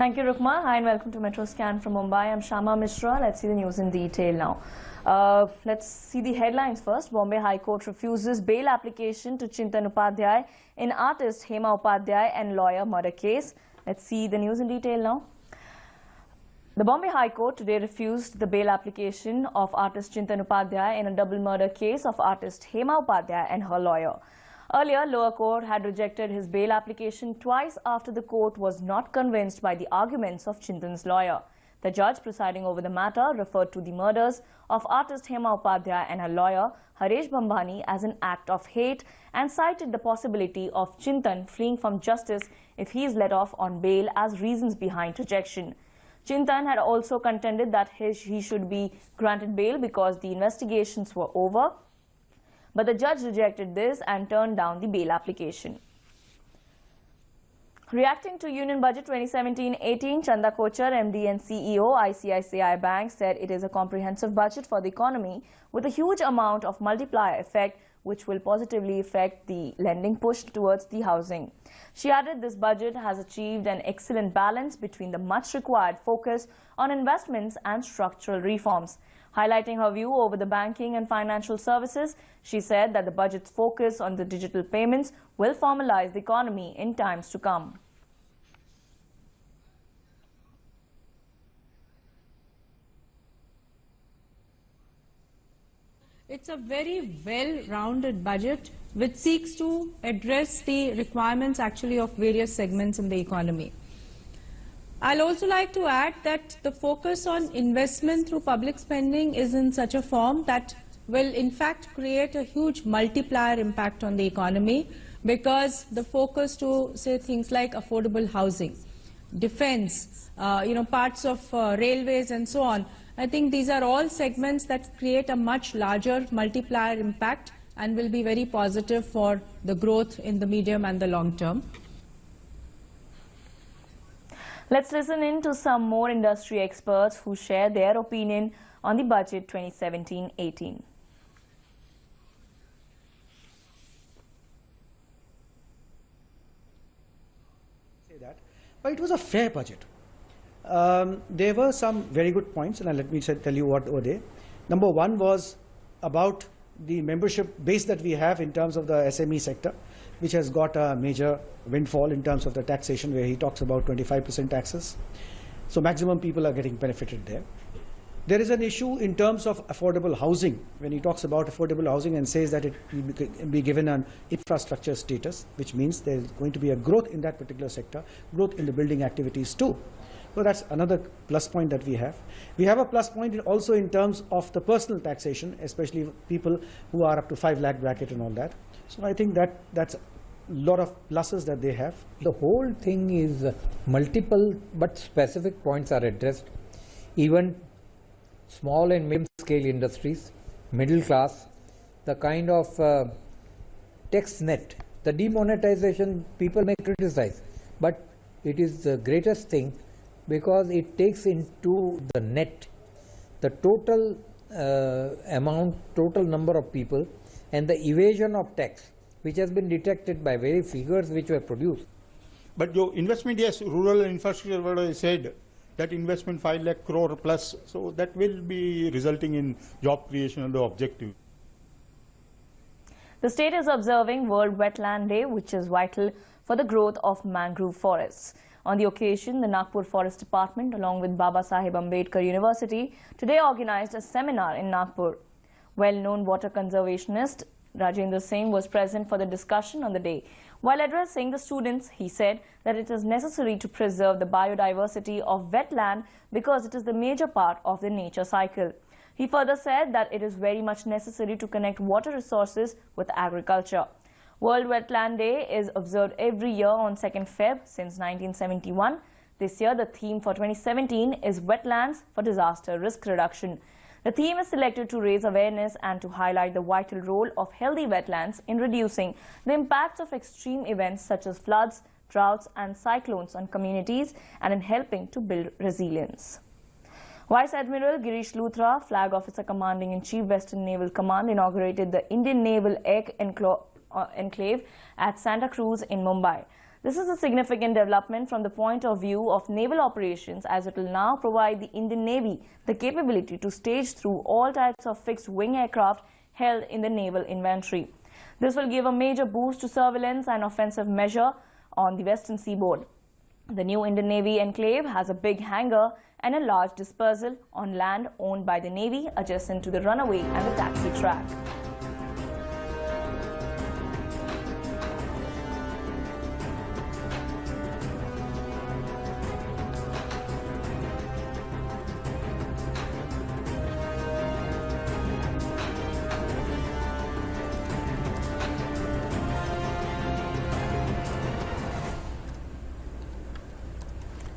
Thank you, Rukma. Hi and welcome to METROSCAN from Mumbai. I'm Shama Mishra. Let's see the news in detail now. Let's see the headlines first. Bombay High Court refuses bail application to Chintan Upadhyay in artist Hema Upadhyay and lawyer murder case. Let's see the news in detail now. The Bombay High Court today refused the bail application of artist Chintan Upadhyay in a double murder case of artist Hema Upadhyay and her lawyer. Earlier, lower court had rejected his bail application twice after the court was not convinced by the arguments of Chintan's lawyer. The judge presiding over the matter referred to the murders of artist Hema Upadhyay and her lawyer Haresh Bhambani as an act of hate and cited the possibility of Chintan fleeing from justice if he is let off on bail as reasons behind rejection. Chintan had also contended that he should be granted bail because the investigations were over, but the judge rejected this and turned down the bail application. Reacting to Union Budget 2017-18, Chanda Kochar, MD and CEO, ICICI Bank, said it is a comprehensive budget for the economy with a huge amount of multiplier effect which will positively affect the lending push towards the housing. She added this budget has achieved an excellent balance between the much required focus on investments and structural reforms. Highlighting her view over the banking and financial services, she said that the budget's focus on the digital payments will formalize the economy in times to come. It's a very well-rounded budget which seeks to address the requirements actually of various segments in the economy. I'll also like to add that the focus on investment through public spending is in such a form that will in fact create a huge multiplier impact on the economy, because the focus to say things like affordable housing, defense, parts of railways and so on, I think these are all segments that create a much larger multiplier impact and will be very positive for the growth in the medium and the long term. Let's listen in to some more industry experts who share their opinion on the budget 2017-18. Say that, but it was a fair budget. There were some very good points, and let me tell you what were they. Number one was about the membership base that we have in terms of the SME sector, which has got a major windfall in terms of the taxation, where he talks about 25% taxes. So maximum people are getting benefited there. There is an issue in terms of affordable housing, when he talks about affordable housing and says that it will be given an infrastructure status, which means there is going to be a growth in that particular sector, growth in the building activities too. So that's another plus point that we have. We have a plus point also in terms of the personal taxation, especially people who are up to 5 lakh bracket and all that. So I think that's a lot of pluses that they have. The whole thing is multiple but specific points are addressed. Even small and medium scale industries, middle class, the kind of tax net, the demonetization people may criticize, but it is the greatest thing because it takes into the net the total amount, total number of people and the evasion of tax, which has been detected by various figures which were produced. But your investment, yes, rural infrastructure, what I said, that investment 5 lakh crore plus, so that will be resulting in job creation and the objective. The state is observing World Wetland Day, which is vital for the growth of mangrove forests. On the occasion, the Nagpur Forest Department, along with Baba Saheb Ambedkar University, today organized a seminar in Nagpur. Well-known water conservationist Rajendra Singh was present for the discussion on the day. While addressing the students, he said that it is necessary to preserve the biodiversity of wetland because it is the major part of the nature cycle. He further said that it is very much necessary to connect water resources with agriculture. World Wetland Day is observed every year on 2nd Feb since 1971. This year, the theme for 2017 is Wetlands for Disaster Risk Reduction. The theme is selected to raise awareness and to highlight the vital role of healthy wetlands in reducing the impacts of extreme events such as floods, droughts and cyclones on communities and in helping to build resilience. Vice Admiral Girish Luthra, Flag Officer Commanding-in-Chief Western Naval Command, inaugurated the Indian Naval Air Enclave at Santa Cruz in Mumbai. This is a significant development from the point of view of naval operations, as it will now provide the Indian Navy the capability to stage through all types of fixed-wing aircraft held in the naval inventory. This will give a major boost to surveillance and offensive measure on the western seaboard. The new Indian Navy enclave has a big hangar and a large dispersal on land owned by the Navy adjacent to the runway and the taxi track.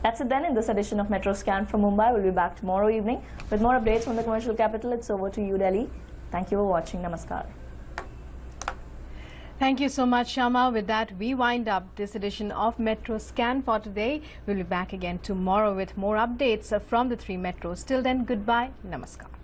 That's it then in this edition of METROSCAN from Mumbai. We'll be back tomorrow evening with more updates from the commercial capital. It's over to you, Delhi. Thank you for watching. Namaskar. Thank you so much, Shama. With that, we wind up this edition of METROSCAN for today. We'll be back again tomorrow with more updates from the three metros. Till then, goodbye. Namaskar.